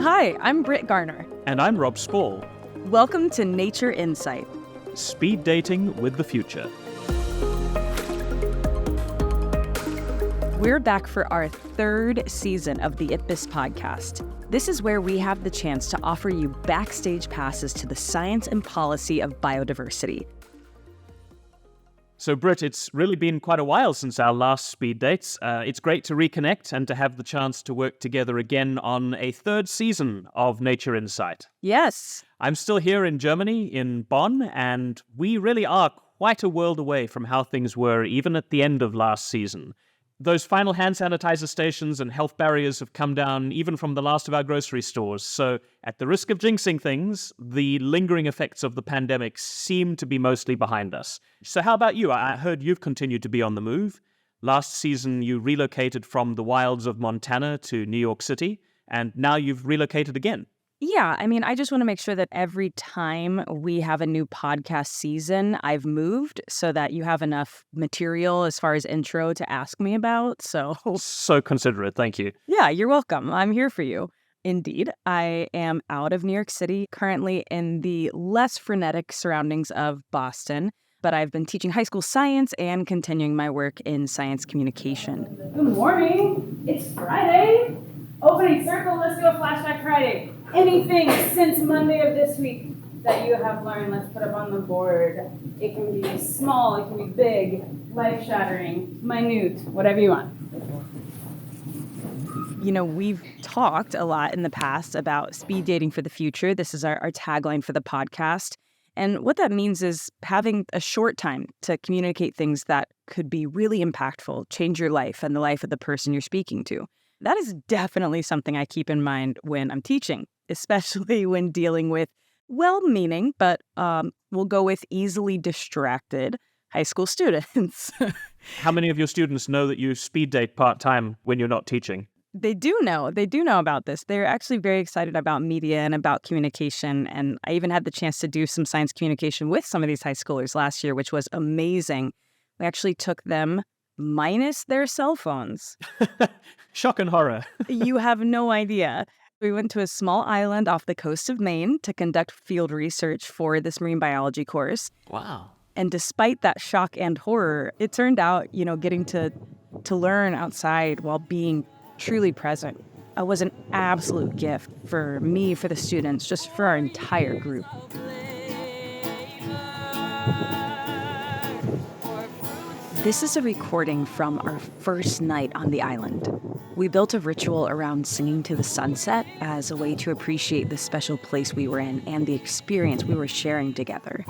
Hi, I'm Brit Garner. And I'm Rob Spall. Welcome to Nature Insight. Speed dating with the future. We're back for our third season of the IPBES podcast. This is where we have the chance to offer you backstage passes to the science and policy of biodiversity. So, Brit, it's really been quite a while since our last speed dates. It's great to reconnect and to have the chance to work together again on a third season of Nature Insight. Yes. I'm still here in Germany, in Bonn, and we really are quite a world away from how things were even at the end of last season. Those final hand sanitizer stations and health barriers have come down even from the last of our grocery stores. So, at the risk of jinxing things, the lingering effects of the pandemic seem to be mostly behind us. So how about you? I heard you've continued to be on the move. Last season, you relocated from the wilds of Montana to New York City, and now you've relocated again. Yeah, I just want to make sure that every time we have a new podcast season, I've moved so that you have enough material as far as intro to ask me about. So considerate, thank you. Yeah, you're welcome. I'm here for you. Indeed, I am out of New York City, currently in the less frenetic surroundings of Boston, but I've been teaching high school science and continuing my work in science communication. Good morning. It's Friday. Opening circle, let's do a flashback Friday. Anything since Monday of this week that you have learned, let's put up on the board. It can be small, it can be big, life-shattering, minute, whatever you want. You know, we've talked a lot in the past about speed dating for the future. This is our tagline for the podcast. And what that means is having a short time to communicate things that could be really impactful, change your life and the life of the person you're speaking to. That is definitely something I keep in mind when I'm teaching, especially when dealing with well-meaning, but we'll go with easily distracted high school students. How many of your students know that you speed date part-time when you're not teaching? They do know about this. They're actually very excited about media and about communication. And I even had the chance to do some science communication with some of these high schoolers last year, which was amazing. We actually took them minus their cell phones. Shock and horror. You have no idea. We went to a small island off the coast of Maine to conduct field research for this marine biology course. Wow. And despite that shock and horror, it turned out, getting to learn outside while being truly present was an absolute gift for me, for the students, just for our entire group. This is a recording from our first night on the island. We built a ritual around singing to the sunset as a way to appreciate the special place we were in and the experience we were sharing together.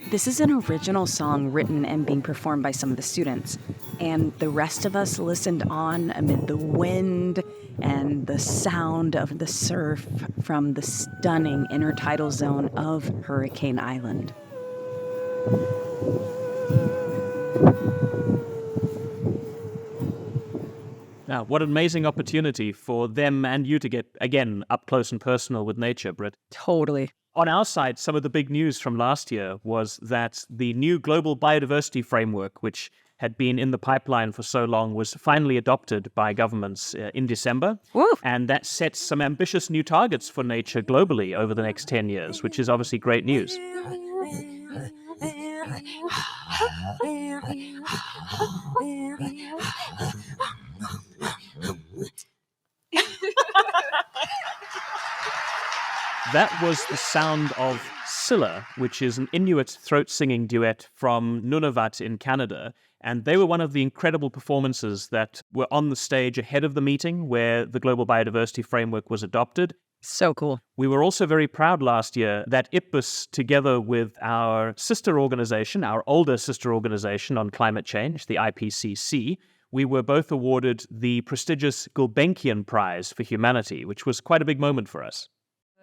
This is an original song written and being performed by some of the students, and the rest of us listened on amid the wind and the sound of the surf from the stunning intertidal zone of Hurricane Island. Now, what an amazing opportunity for them and you to get, again, up close and personal with nature, Brit. Totally. On our side, some of the big news from last year was that the new global biodiversity framework, which had been in the pipeline for so long, was finally adopted by governments in December. Woo. And that sets some ambitious new targets for nature globally over the next 10 years, which is obviously great news. That was the sound of Scylla, which is an Inuit throat-singing duet from Nunavut in Canada. And they were one of the incredible performances that were on the stage ahead of the meeting where the Global Biodiversity Framework was adopted. So cool. We were also very proud last year that IPBES, together with our sister organization, our older sister organization on climate change, the IPCC, we were both awarded the prestigious Gulbenkian Prize for Humanity, which was quite a big moment for us.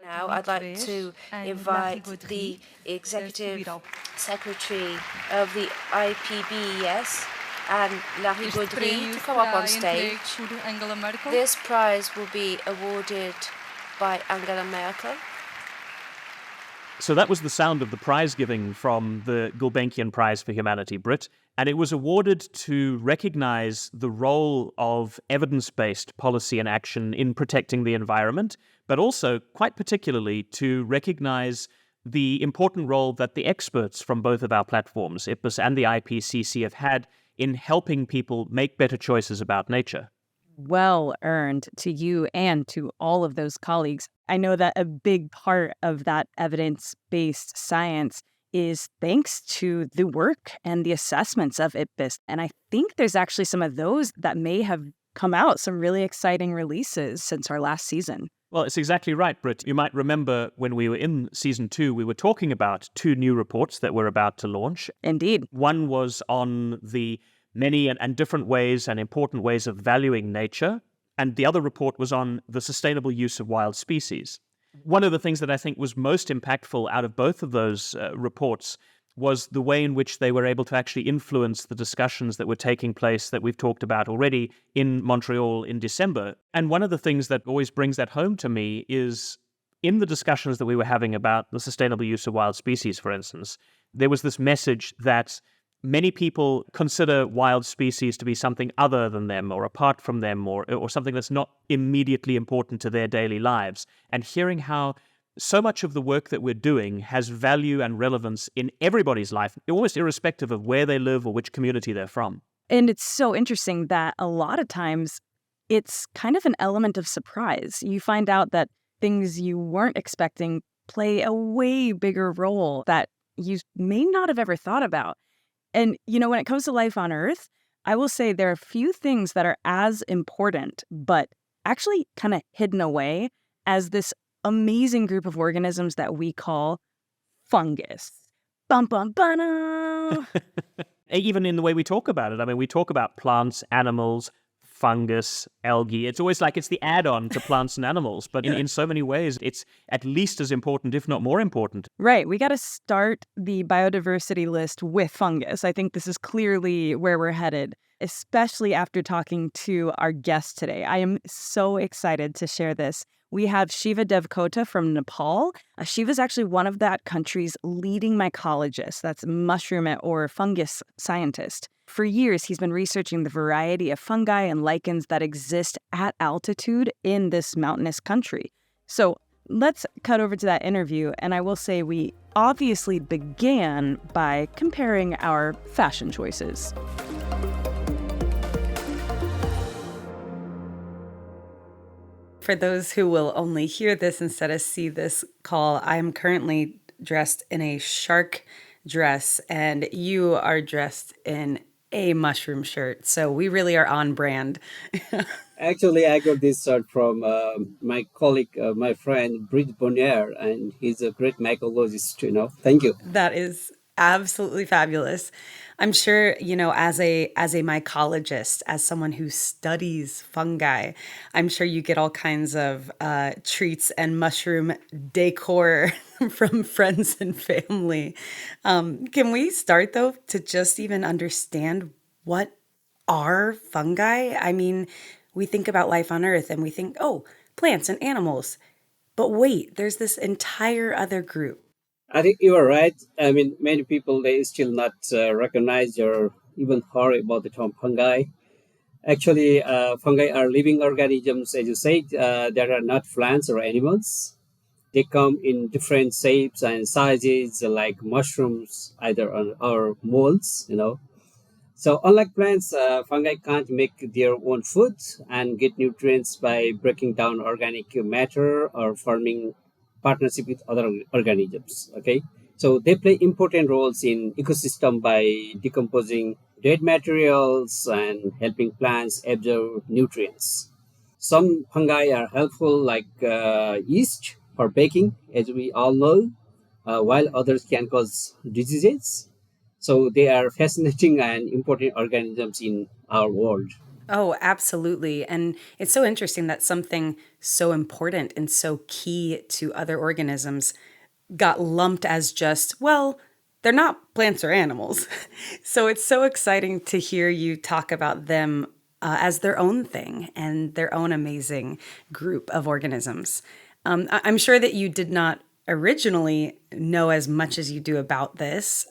Now I'd like to invite the Executive Secretary of the IPBES and Larry Gaudry to come up on stage. This prize will be awarded by Angela Merkel. So that was the sound of the prize giving from the Gulbenkian Prize for Humanity, Brit. And it was awarded to recognize the role of evidence-based policy and action in protecting the environment, but also, quite particularly, to recognize the important role that the experts from both of our platforms, IPBES and the IPCC, have had in helping people make better choices about nature. Well earned to you and to all of those colleagues. I know that a big part of that evidence-based science is thanks to the work and the assessments of IPBES. And I think there's actually some of those that may have come out, some really exciting releases since our last season. Well, it's exactly right, Brit. You might remember when we were in season 2, we were talking about 2 new reports that we're about to launch. Indeed. One was on the many and different ways and important ways of valuing nature, and the other report was on the sustainable use of wild species. One of the things that I think was most impactful out of both of those reports was the way in which they were able to actually influence the discussions that were taking place that we've talked about already in Montreal in December. And one of the things that always brings that home to me is in the discussions that we were having about the sustainable use of wild species, for instance, there was this message that many people consider wild species to be something other than them or apart from them or something that's not immediately important to their daily lives. And hearing how so much of the work that we're doing has value and relevance in everybody's life, almost irrespective of where they live or which community they're from. And it's so interesting that a lot of times it's kind of an element of surprise. You find out that things you weren't expecting play a way bigger role that you may not have ever thought about. And, when it comes to life on Earth, I will say there are a few things that are as important, but actually kind of hidden away as this amazing group of organisms that we call fungus. Bum, bum, bum. Even in the way we talk about it. I mean, we talk about plants, animals, fungus, algae. It's always like it's the add-on to plants and animals. But in so many ways, it's at least as important, if not more important. Right. We got to start the biodiversity list with fungus. I think this is clearly where we're headed, especially after talking to our guest today. I am so excited to share this. We have Shiva Devkota from Nepal. Shiva's actually one of that country's leading mycologists. That's mushroom or fungus scientist. For years, he's been researching the variety of fungi and lichens that exist at altitude in this mountainous country. So let's cut over to that interview, and I will say we obviously began by comparing our fashion choices. For those who will only hear this instead of see this call, I am currently dressed in a shark dress, and you are dressed in a mushroom shirt. So we really are on brand. Actually, I got this shirt from my colleague, my friend Brit, and he's a great mycologist. Thank you. That is absolutely fabulous. I'm sure, as a mycologist, as someone who studies fungi, I'm sure you get all kinds of treats and mushroom decor from friends and family. Can we start, though, to just even understand what are fungi? I mean, we think about life on Earth and we think, oh, plants and animals. But wait, there's this entire other group. I think you are right. I mean, many people, they still not recognize or even heard about the term fungi. Actually, fungi are living organisms, as you said, that are not plants or animals. They come in different shapes and sizes, like mushrooms, either or molds. So unlike plants, fungi can't make their own food and get nutrients by breaking down organic matter or forming partnership with other organisms. Okay, so they play important roles in ecosystem by decomposing dead materials and helping plants absorb nutrients. Some fungi are helpful, like yeast for baking, as we all know, while others can cause diseases. So they are fascinating and important organisms in our world. Oh, absolutely. And it's so interesting that something so important and so key to other organisms got lumped as just, well, they're not plants or animals. So it's so exciting to hear you talk about them as their own thing and their own amazing group of organisms. I'm sure that you did not originally know as much as you do about this.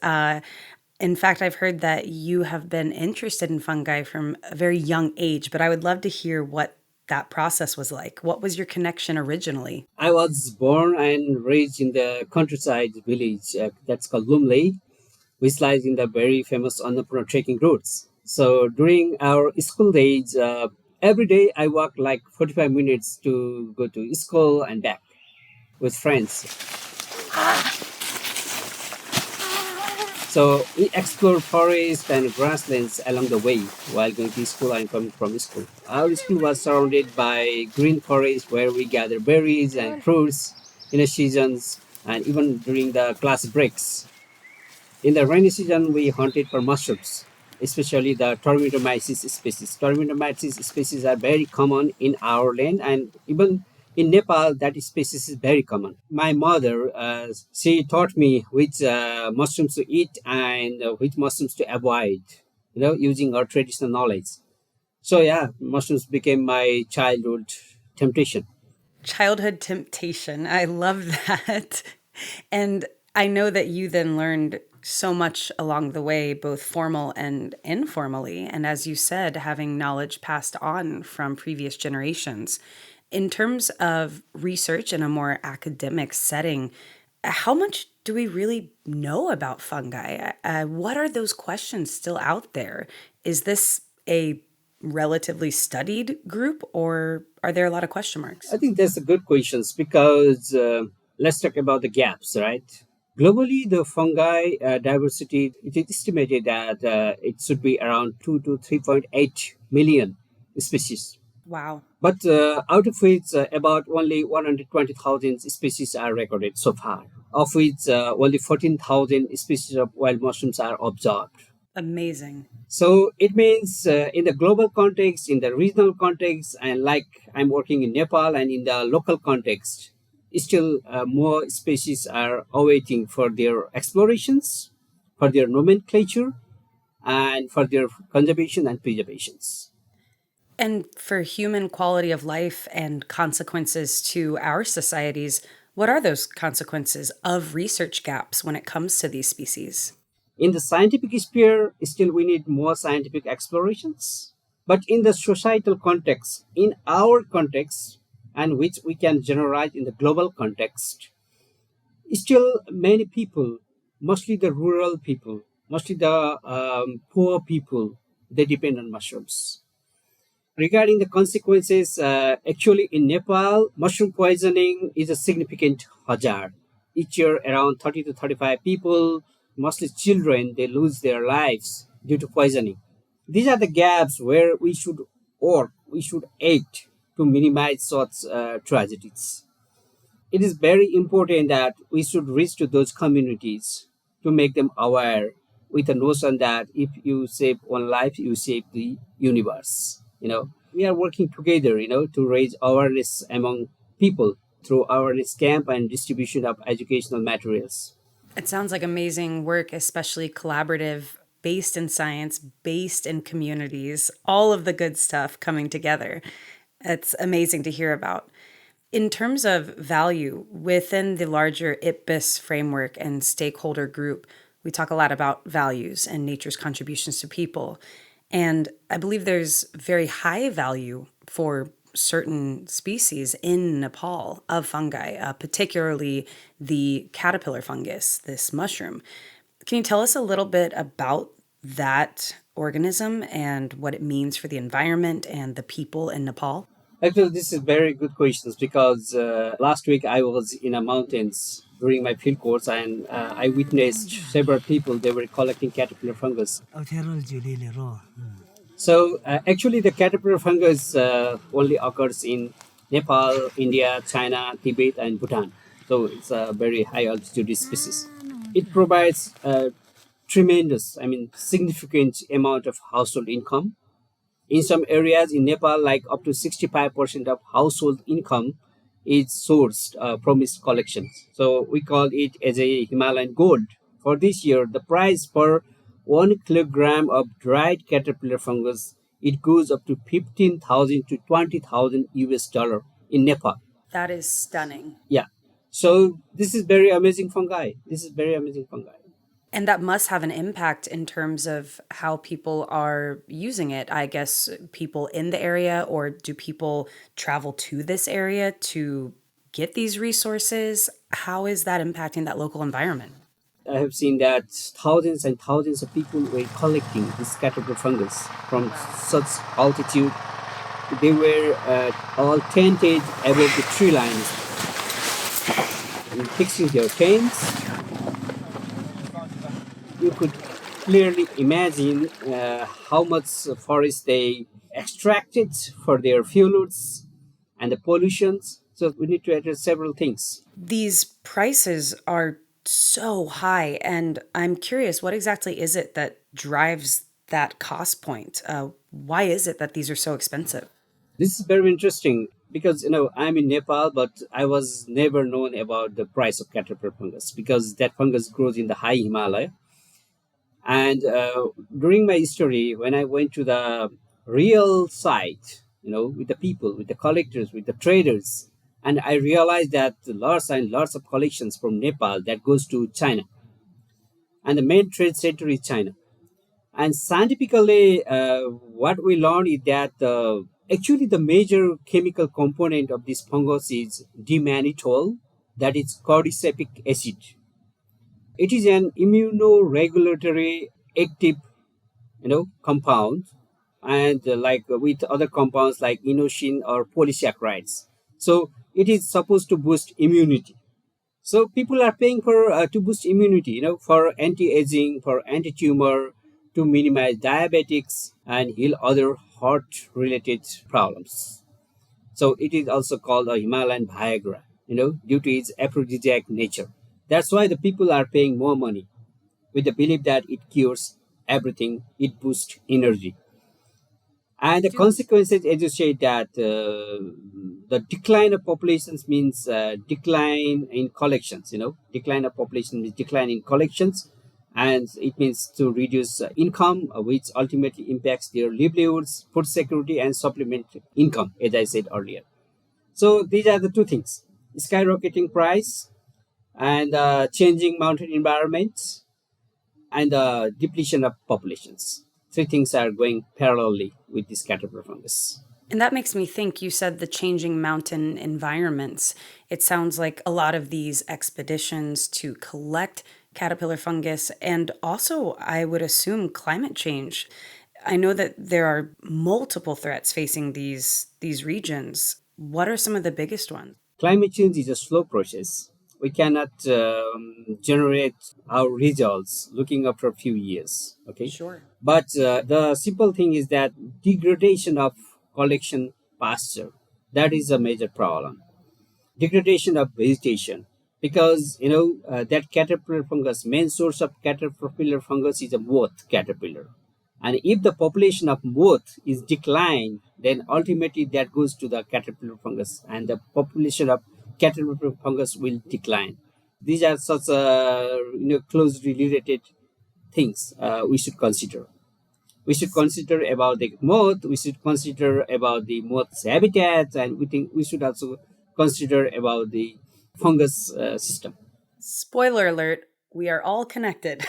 In fact, I've heard that you have been interested in fungi from a very young age, but I would love to hear what that process was like. What was your connection originally? I was born and raised in the countryside village that's called Lumley, which lies in the very famous Annapurna trekking routes. So during our school days, every day I walked like 45 minutes to go to school and back with friends. So we explored forests and grasslands along the way while going to school and coming from school. Our school was surrounded by green forests where we gather berries and fruits in the seasons and even during the class breaks. In the rainy season, we hunted for mushrooms, especially the Tormitomyces species. Tormitomyces species are very common in our land, and even in Nepal, that species is very common. My mother, she taught me which mushrooms to eat and which mushrooms to avoid, using our traditional knowledge. So yeah, mushrooms became my childhood temptation. Childhood temptation. I love that. And I know that you then learned so much along the way, both formal and informally. And as you said, having knowledge passed on from previous generations. In terms of research in a more academic setting, how much do we really know about fungi? What are those questions still out there? Is this a relatively studied group, or are there a lot of question marks? I think that's a good questions because let's talk about the gaps, right? Globally, the fungi diversity, it is estimated that it should be around 2 to 3.8 million species. Wow. But out of which about only 120,000 species are recorded so far, of which only 14,000 species of wild mushrooms are observed. Amazing. So it means in the global context, in the regional context, and like I'm working in Nepal and in the local context, still more species are awaiting for their explorations, for their nomenclature, and for their conservation and preservations. And for human quality of life and consequences to our societies, what are those consequences of research gaps when it comes to these species? In the scientific sphere, still we need more scientific explorations. But in the societal context, in our context, and which we can generalize in the global context, still many people, mostly the rural people, mostly the poor people, they depend on mushrooms. Regarding the consequences, actually in Nepal, mushroom poisoning is a significant hazard. Each year, around 30 to 35 people, mostly children, they lose their lives due to poisoning. These are the gaps where we should work, we should act to minimize such tragedies. It is very important that we should reach to those communities to make them aware with the notion that if you save one life, you save the universe. We are working together, to raise awareness among people through awareness camp and distribution of educational materials. It sounds like amazing work, especially collaborative, based in science, based in communities, all of the good stuff coming together. It's amazing to hear about. In terms of value within the larger IPBES framework and stakeholder group, we talk a lot about values and nature's contributions to people. And I believe there's very high value for certain species in Nepal of fungi, particularly the caterpillar fungus, this mushroom. Can you tell us a little bit about that organism and what it means for the environment and the people in Nepal? Actually, this is very good questions because last week I was in the mountains during my field course and I witnessed several people, they were collecting caterpillar fungus. So actually the caterpillar fungus only occurs in Nepal, India, China, Tibet and Bhutan. So it's a very high altitude species. It provides a tremendous, significant amount of household income. In some areas in Nepal, like up to 65% of household income is sourced from its collections. So we call it as a Himalayan gold. For this year, the price per 1 kilogram of dried caterpillar fungus, it goes up to 15,000 to 20,000 US dollar in Nepal. That is stunning. Yeah. So this is very amazing fungi. This is very amazing fungi. And that must have an impact in terms of how people are using it. I guess people in the area, or do people travel to this area to get these resources? How is that impacting that local environment? I have seen that thousands and thousands of people were collecting this caterpillar fungus from such altitude. They were all tented above the tree lines and fixing their tents. You could clearly imagine how much forest they extracted for their fuel roots and the pollutions. So we need to address several things. These prices are so high, and I'm curious, what exactly is it that drives that cost point? Why is it that these are so expensive? This is very interesting because I'm in Nepal, but I was never known about the price of caterpillar fungus because that fungus grows in the high Himalaya. And during my study, when I went to the real site, with the people, with the collectors, with the traders, and I realized that lots and lots of collections from Nepal that goes to China, and the main trade center is China. And scientifically, what we learned is that actually the major chemical component of this fungus is dimannitol, that is cordycepic acid. It is an immunoregulatory active, compound, and like with other compounds like inosine or polysaccharides. So it is supposed to boost immunity. So people are paying for to boost immunity, for anti-aging, for anti-tumor, to minimize diabetics and heal other heart-related problems. So it is also called a Himalayan Viagra, due to its aphrodisiac nature. That's why the people are paying more money with the belief that it cures everything, it boosts energy. And the consequences, as you say, that the decline of populations means decline in collections. Decline of population means decline in collections, and it means to reduce income, which ultimately impacts their livelihoods, food security, and supplement income, as I said earlier. So these are the two things: skyrocketing price and changing mountain environments and the depletion of populations. Three things are going parallelly with this caterpillar fungus. And that makes me think, you said the changing mountain environments. It sounds like a lot of these expeditions to collect caterpillar fungus, and also, I would assume, climate change. I know that there are multiple threats facing these regions. What are some of the biggest ones? Climate change is a slow process. We cannot generate our results looking after a few years. Okay. Sure. But the simple thing is that degradation of collection pasture, that is a major problem. Degradation of vegetation, because that caterpillar fungus, main source of caterpillar fungus is a moth caterpillar, and if the population of moth is declined, then ultimately that goes to the caterpillar fungus, and the population of caterpillar fungus will decline. These are such closely related things we should consider. We should consider about the moth. We should consider about the moth's habitat, and we should also consider about the fungus system. Spoiler alert, we are all connected.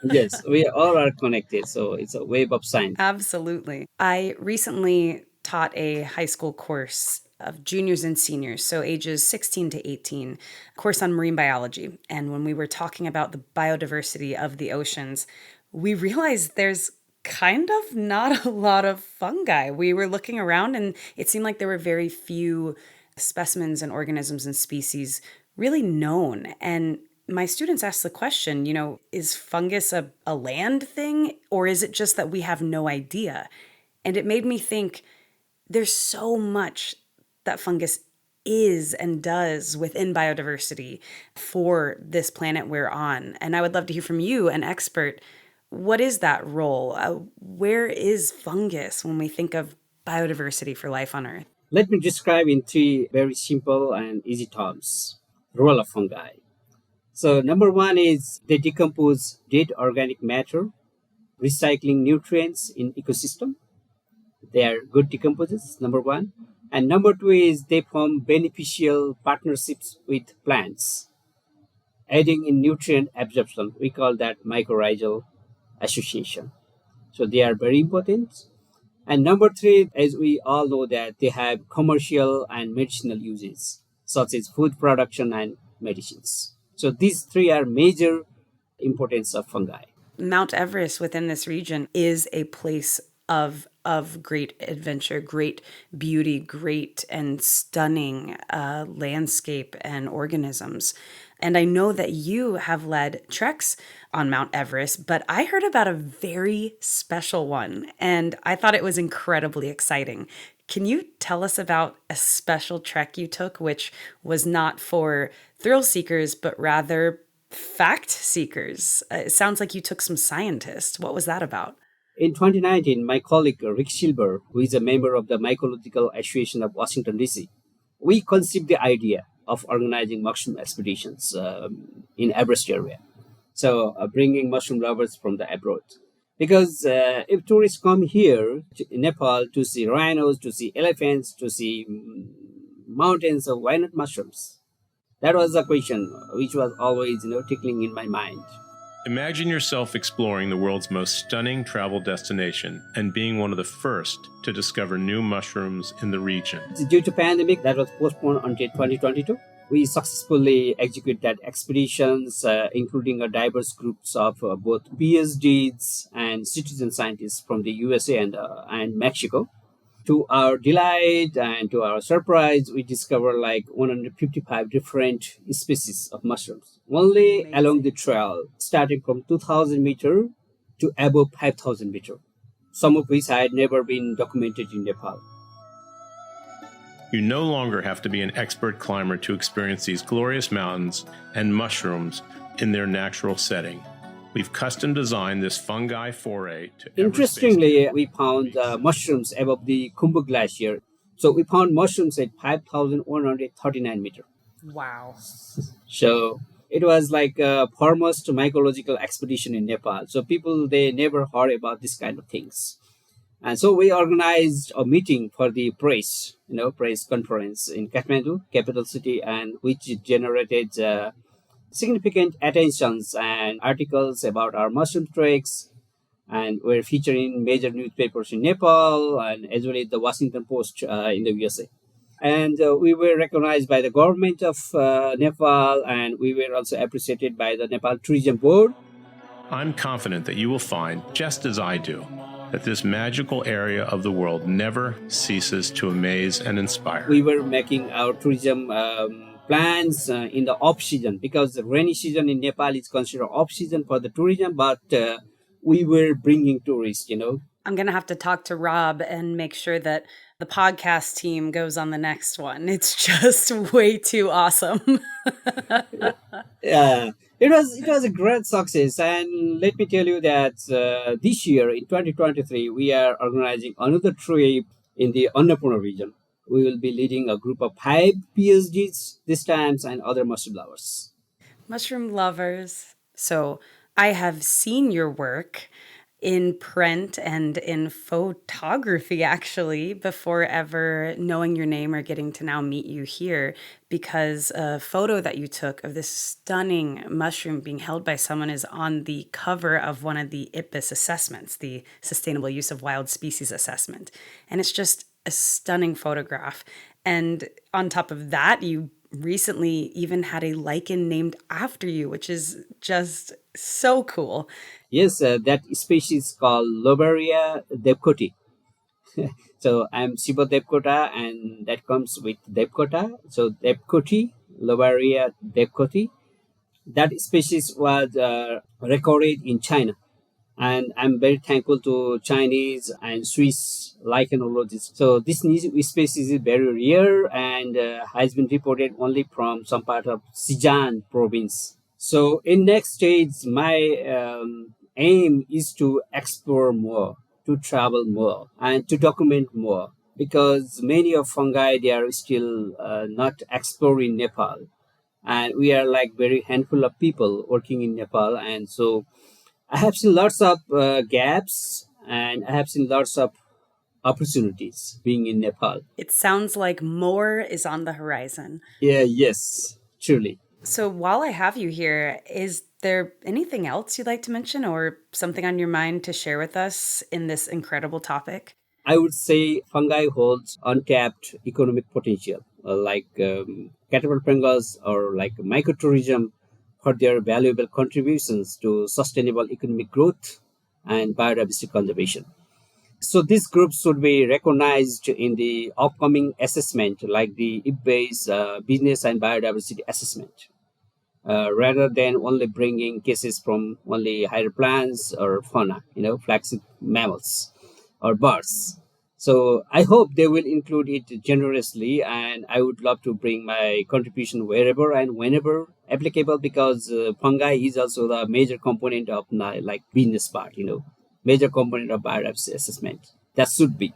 Yes, we all are connected, so it's a web of science. Absolutely. I recently taught a high school course of juniors and seniors, so ages 16 to 18, course on marine biology. And when we were talking about the biodiversity of the oceans, we realized there's kind of not a lot of fungi. We were looking around and it seemed like there were very few specimens and organisms and species really known. And my students asked the question, is fungus a land thing, or is it just that we have no idea? And it made me think there's so much that fungus is and does within biodiversity for this planet we're on. And I would love to hear from you, an expert. What is that role? Where is fungus when we think of biodiversity for life on Earth? Let me describe in three very simple and easy terms. Role of fungi. So number one is they decompose dead organic matter, recycling nutrients in ecosystem. They are good decomposers, number one. And number two is they form beneficial partnerships with plants, aiding in nutrient absorption. We call that mycorrhizal association. So they are very important. And number three, as we all know that they have commercial and medicinal uses, such as food production and medicines. So these three are major importance of fungi. Mount Everest within this region is a place of great adventure, great beauty, great and stunning landscape and organisms. And I know that you have led treks on Mount Everest, but I heard about a very special one, and I thought it was incredibly exciting. Can you tell us about a special trek you took, which was not for thrill seekers, but rather fact seekers? It sounds like you took some scientists. What was that about? In 2019, my colleague Rick Silver, who is a member of the Mycological Association of Washington, D.C., we conceived the idea of organizing mushroom expeditions in Everest area. So bringing mushroom lovers from the abroad. Because if tourists come here in Nepal to see rhinos, to see elephants, to see mountains, so why not mushrooms? That was the question which was always, tickling in my mind. Imagine yourself exploring the world's most stunning travel destination and being one of the first to discover new mushrooms in the region. Due to pandemic, that was postponed until 2022. We successfully execute that expeditions, including a diverse groups of both PhDs and citizen scientists from the USA and Mexico. To our delight and to our surprise, we discovered like 155 different species of mushrooms, only Amazing. along the trail, starting from 2,000 meter to above 5,000 meter, some of which had never been documented in Nepal. You no longer have to be an expert climber to experience these glorious mountains and mushrooms in their natural setting. We've custom designed this fungi foray to Interestingly, we found mushrooms above the Khumbu Glacier. So we found mushrooms at 5,139 meter. Wow. So it was like a foremost mycological expedition in Nepal. So people, they never heard about this kind of things. And so we organized a meeting for the press, press conference in Kathmandu, capital city, and which generated significant attentions and articles about our mushroom treks, and we're featuring major newspapers in Nepal and as well as the Washington Post in the USA. And we were recognized by the government of Nepal, and we were also appreciated by the Nepal Tourism Board. I'm confident that you will find, just as I do, that this magical area of the world never ceases to amaze and inspire. We were making our tourism plans in the off season, because the rainy season in Nepal is considered off season for the tourism, but we were bringing tourists, I'm going to have to talk to Rob and make sure that the podcast team goes on the next one. It's just way too awesome. Yeah, it was a great success, and let me tell you that this year in 2023 we are organizing another trip in the Annapurna region. We will be leading a group of 5 PhDs this time and other mushroom lovers. Mushroom lovers. So I have seen your work in print and in photography, actually, before ever knowing your name or getting to now meet you here, because a photo that you took of this stunning mushroom being held by someone is on the cover of one of the IPBES assessments, the Sustainable Use of Wild Species Assessment. And it's just a stunning photograph. And on top of that, you recently even had a lichen named after you, which is just so cool. Yes, that species called Lobaria devkoti. So I'm Shiva Devkota, and that comes with Devkota. So Devkoti, Lobaria devkoti. That species was recorded in China. And I'm very thankful to Chinese and Swiss lichenologists. So this new species is very rare and has been reported only from some part of Xizang province. So in next stage, my aim is to explore more, to travel more, and to document more, because many of fungi, they are still not explored in Nepal. And we are like very handful of people working in Nepal. And so I have seen lots of gaps, and I have seen lots of opportunities being in Nepal. It sounds like more is on the horizon. Yeah, yes, truly. So while I have you here, is there anything else you'd like to mention or something on your mind to share with us in this incredible topic? I would say fungi holds untapped economic potential, like caterpillar fungus or like microtourism, for their valuable contributions to sustainable economic growth and biodiversity conservation. So these groups should be recognized in the upcoming assessment, like the IPBES Business and Biodiversity Assessment, rather than only bringing cases from only higher plants or fauna, flagship mammals or birds. So I hope they will include it generously, and I would love to bring my contribution wherever and whenever applicable, because fungi is also the major component of like business part, major component of biodiversity assessment. That should be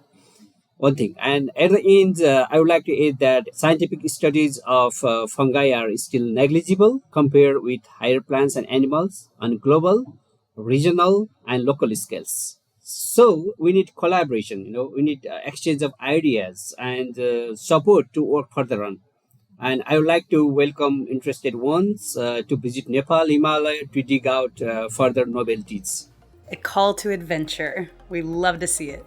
one thing. And at the end, I would like to add that scientific studies of fungi are still negligible compared with higher plants and animals on global, regional, and local scales. So we need collaboration, we need exchange of ideas and support to work further on. And I would like to welcome interested ones to visit Nepal, Himalaya to dig out further novelties. A call to adventure. We love to see it.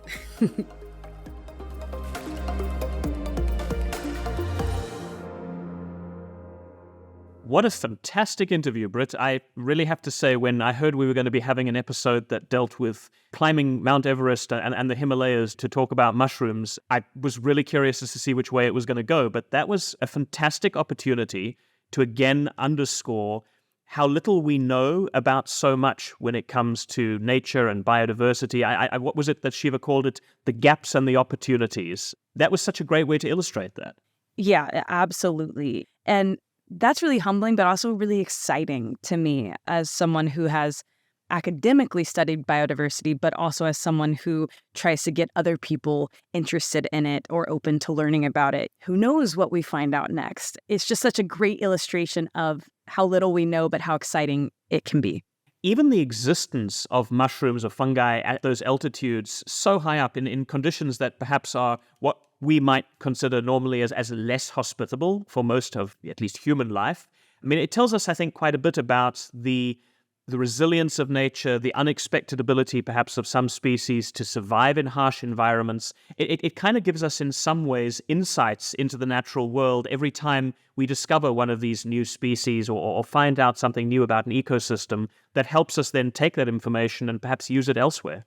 What a fantastic interview, Brit. I really have to say, when I heard we were going to be having an episode that dealt with climbing Mount Everest and the Himalayas to talk about mushrooms, I was really curious as to see which way it was going to go. But that was a fantastic opportunity to again underscore how little we know about so much when it comes to nature and biodiversity. What was it that Shiva called it? The gaps and the opportunities. That was such a great way to illustrate that. Yeah, absolutely. And that's really humbling, but also really exciting to me as someone who has academically studied biodiversity, but also as someone who tries to get other people interested in it or open to learning about it. Who knows what we find out next? It's just such a great illustration of how little we know, but how exciting it can be. Even the existence of mushrooms or fungi at those altitudes so high up in conditions that perhaps are what we might consider normally as less hospitable for most of at least human life. I mean, it tells us, I think, quite a bit about the resilience of nature, the unexpected ability perhaps of some species to survive in harsh environments. It kind of gives us in some ways insights into the natural world every time we discover one of these new species or find out something new about an ecosystem that helps us then take that information and perhaps use it elsewhere.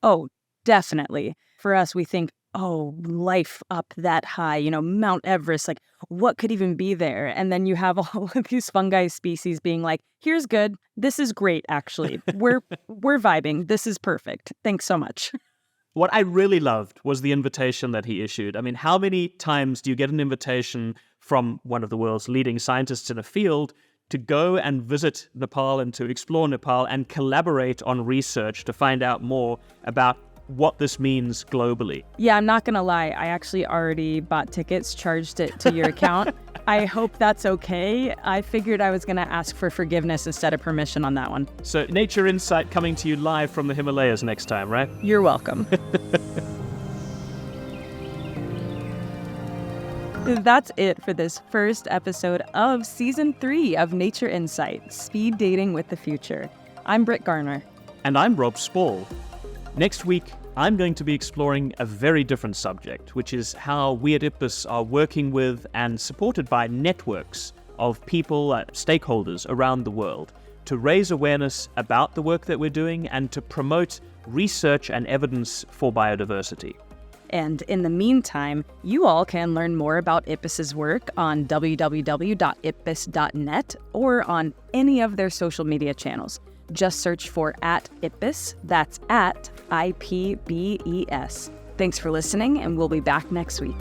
Oh, definitely. For us, we think, oh, life up that high, Mount Everest, like what could even be there? And then you have all of these fungi species being like, here's good. This is great, actually. We're vibing. This is perfect. Thanks so much. What I really loved was the invitation that he issued. I mean, how many times do you get an invitation from one of the world's leading scientists in a field to go and visit Nepal and to explore Nepal and collaborate on research to find out more about what this means globally? Yeah, I'm not going to lie. I actually already bought tickets, charged it to your account. I hope that's okay. I figured I was going to ask for forgiveness instead of permission on that one. So Nature Insight coming to you live from the Himalayas next time, right? You're welcome. That's it for this first episode of Season 3 of Nature Insight, Speed Dating with the Future. I'm Brit Garner. And I'm Rob Spall. Next week, I'm going to be exploring a very different subject, which is how we at IPBES are working with and supported by networks of people, stakeholders around the world to raise awareness about the work that we're doing and to promote research and evidence for biodiversity. And in the meantime, you all can learn more about IPBES's work on www.ipbes.net or on any of their social media channels. Just search for @IPBES, that's @IPBES. Thanks for listening, and we'll be back next week.